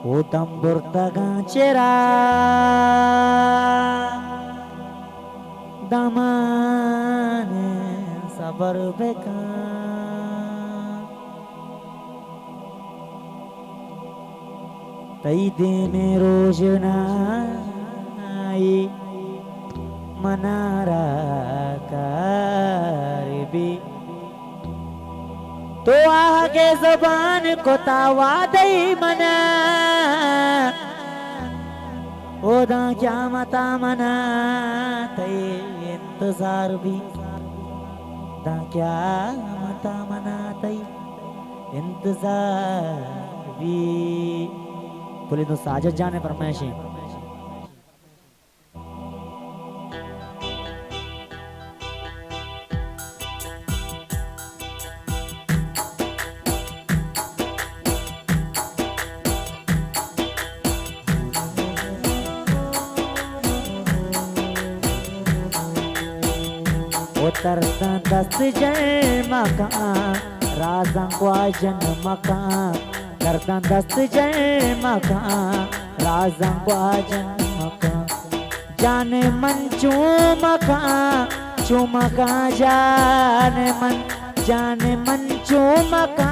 O tambur tagancera damane sabar beka tai dine rojnai manara karbi तो आगे ज़बान को तावा दई मना ओदा क्या मता मना तई इंतजार भी दा क्या मता मना तई इंतजार भी बोले तो साजद जाने फरमाइश उतरता दस्त जय मकान राजंगवा जन मकान करता दस्त जय मकान राजंगवा जन मकान जाने मन चूमका चूमका जाने मन चूमका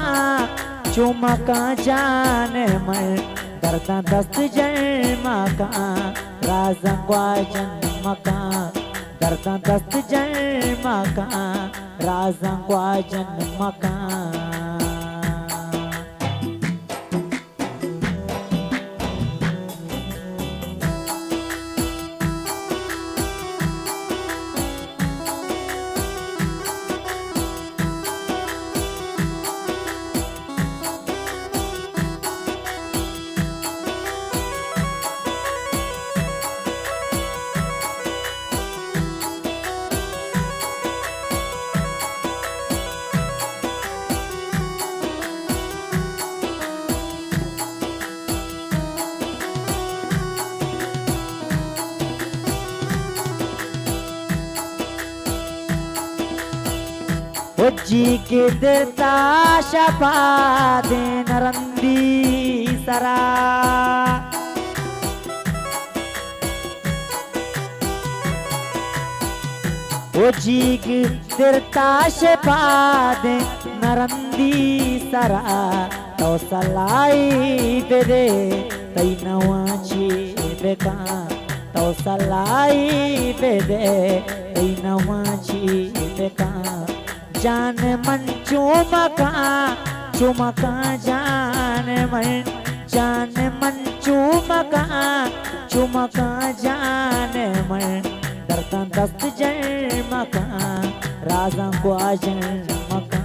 चूमका जाने मन करता दस्त जय मकान राजंगवा जन मकान करता दस्त जय मकान राजंगवा जन मकान जी के देता शपा दे नरंदी सरा ओ जी के देता शपा दे नरंदी सरा तो सलाई दे दे तई नवाची बेका तो सलाई दे दे तई नवाची बेका जान मन चूमका चूमका जान मन चूमका चूमका जान मन दर्द दस्त जय मका राजंगवा जन मका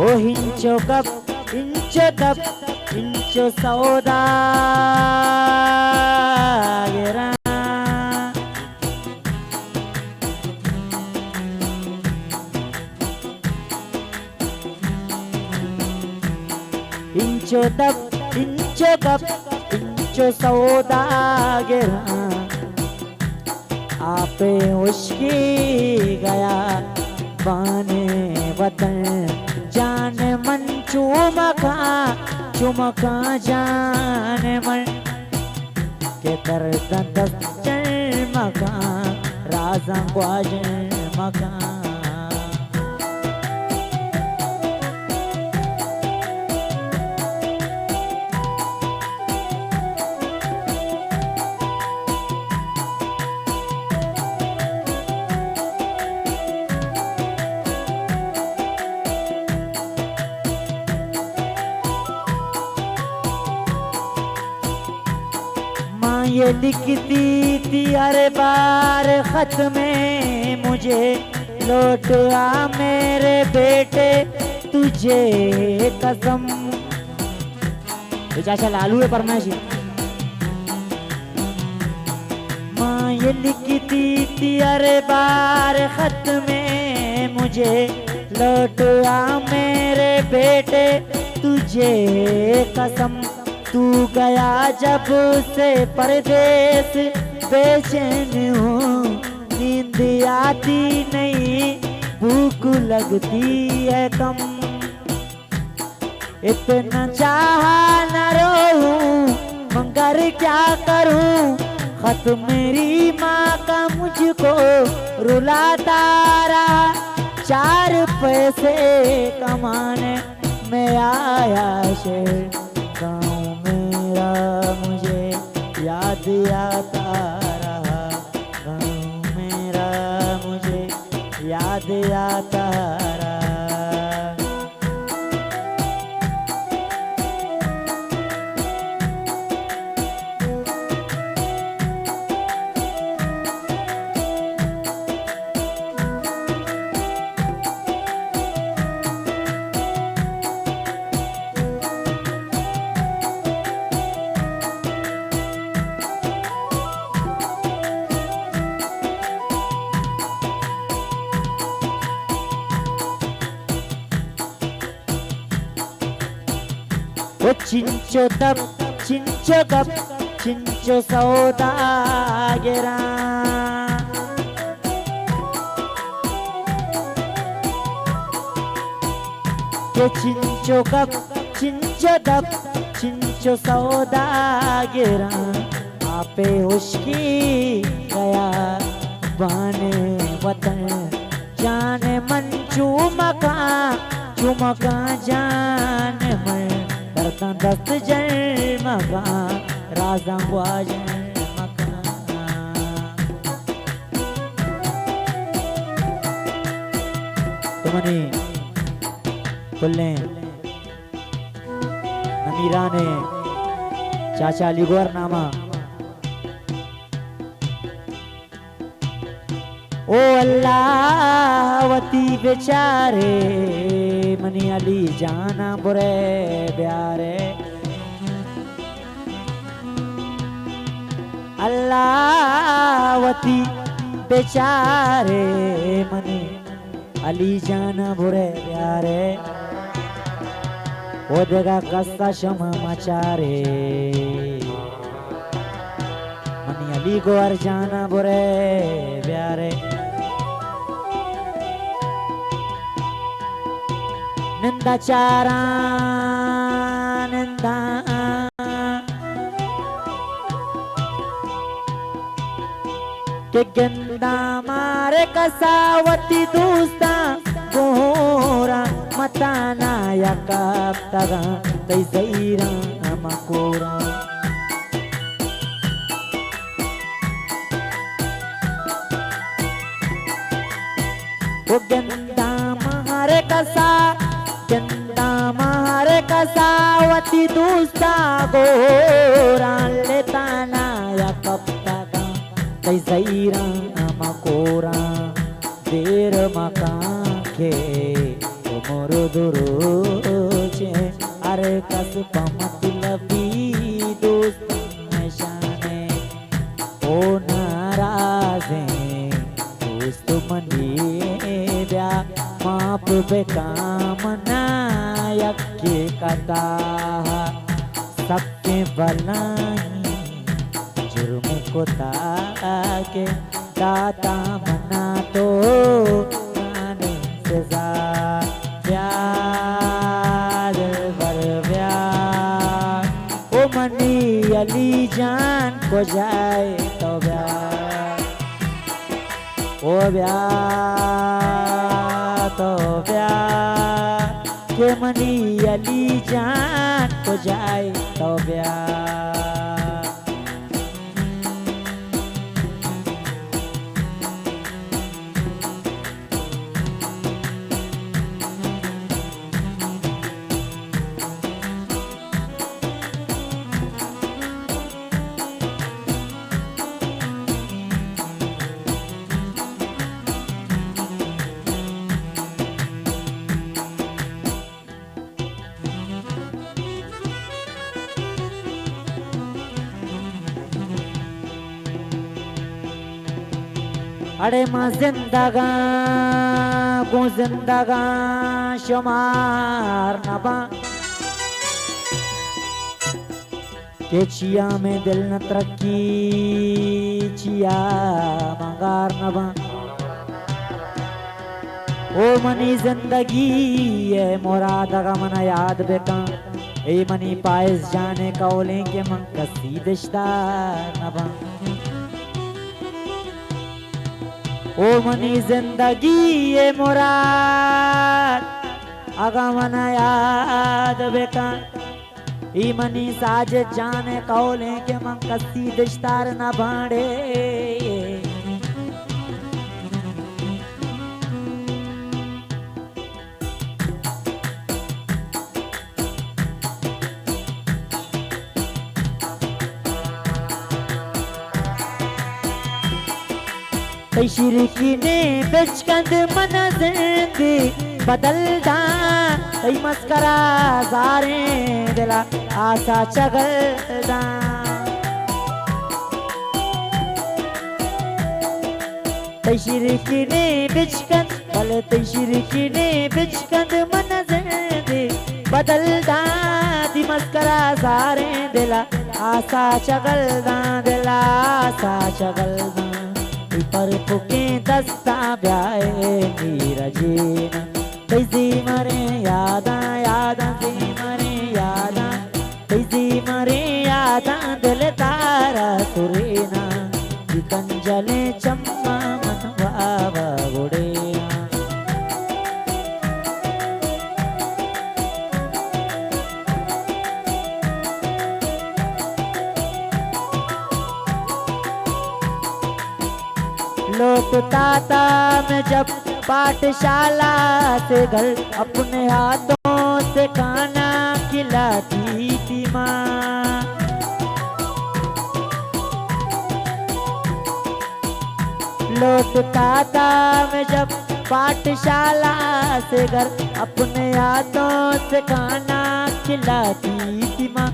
ओ हिंचो सौदा गिरा इंचो सौदा गिरा आपे उश्की गया बाने वतन जान मन चूमका चूमका जान मन के दर्द दस्त जय मका राजंगवा जन मका ये लिखती थी हर बार खत में मुझे, लौट आ मेरे बेटे तुझे कसम। ये चाचा लालू है परमेश। माँ ये लिखती थी हर बार खत में मुझे, लौट आ मेरे बेटे तुझे कसम। तू गया जब से परदेस बेचैन हूँ, नींद आती नहीं भूख लगती है कम। इतना चाहा न रोऊं मगर क्या करूं, खत मेरी माँ का मुझको रुलाता रहा। 4 पैसे कमाने में आया शहर, गाँव मेरा मुझे याद आता रहा। गाँव मेरा मुझे याद आता रहा। वो चिंचो तब चिंचो कब चिंचो सौदागरा, के चिंचो कब चिंचो तब चिंचो सौदागरा। आपे हुश्की गया बाने वतन, जाने मन चुमका चुमका जाने मन। दस्त जन्मका राजा जन्मका। तुमने कुल्ले नमीरा ने चाचा लिगोर नामा। ओ अल्लाह वती बेचारे मनी अली जाना बुरे प्यारे। अल्लाह वती बेचारे मनी अली जाना बुरे प्यारे। ओ देगा कस्ता शम मचारे मनी अली को अर जाना बुरे प्यारे। निंदा चारा निंदा के गंदा मारे कसावती दोस्ता गोरा मताना या काप्तगा तई जईरा मकोरा। वो गंदा मारे कसा गंदा मारे कसावती दोस्ता गोरा लेता ना या कप्तगा तई जईरा मकोरा। देर मका के मोर दुरुचे अरे कस मतलब दोस्त निशाने ओ नाराजे दोस्त मनी ब्या माप बेकामना यक्के कता सबके भलाई जुर्म को ताके दाता मना तो माने सजा। प्यार बर प्यार ओ मनी अली जान को जाए तो प्यार ओ प्यार तो प्यार के मनी अली जान को जाए तो प्यार। अरे माँ जिंदगा को जिंदगा शुमार नबा के छिया में दिल न तरक्की छिया मगार नबा ओ मनी जिंदगी ये मुराद मना याद बेका ए मनी पायस जाने कौले के मन कसी दिशदार नबा ओ मनी जिंदगी ये मुराद अगा मना याद बेका ई मनी साज जाने कौले के मन कसी दिशदार न भाड़े शिरकी ने बिचकंद मन जिंदगी बदलदा तई मस्करा जारे दिला आसा चगलदा तई शिरकी ने बिचकंद भले तई शिरकी ने बिचकंद मन जिंदगी बदलदा दी मस्करा जारे दिला आसा चगलदा दिला आसा चगलदा पर फुके दस्ता ब्याए नीरजीना तैसी मरे यादा यादा सी मरे यादा तैसी मरे यादा दिल तारा सुरेना कंजले चम्मा मन बाबा गुड़ेना लौटता था मैं जब पाठशाला से घर अपने हाथों से खाना खिलाती थी माँ लौटता था मैं जब पाठशाला से घर अपने हाथों से खाना खिलाती थी माँ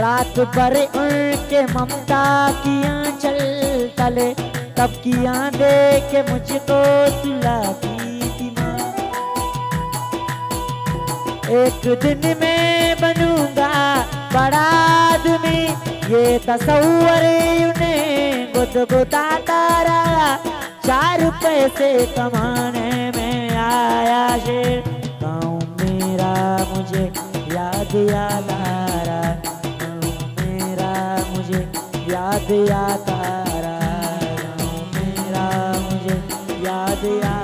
रात भर उनके ममता की आंचल तले तब किया दे के मुझको सुलाती थी माँ एक दिन मैं बनूंगा बड़ा आदमी ये तस्वर उन्हें गुदगुदाता रहा 4 पैसे कमाने में आया शेर गाँव मेरा मुझे याद याद आ रहा गाँव मेरा मुझे याद याद आ रहा मुझे याद याद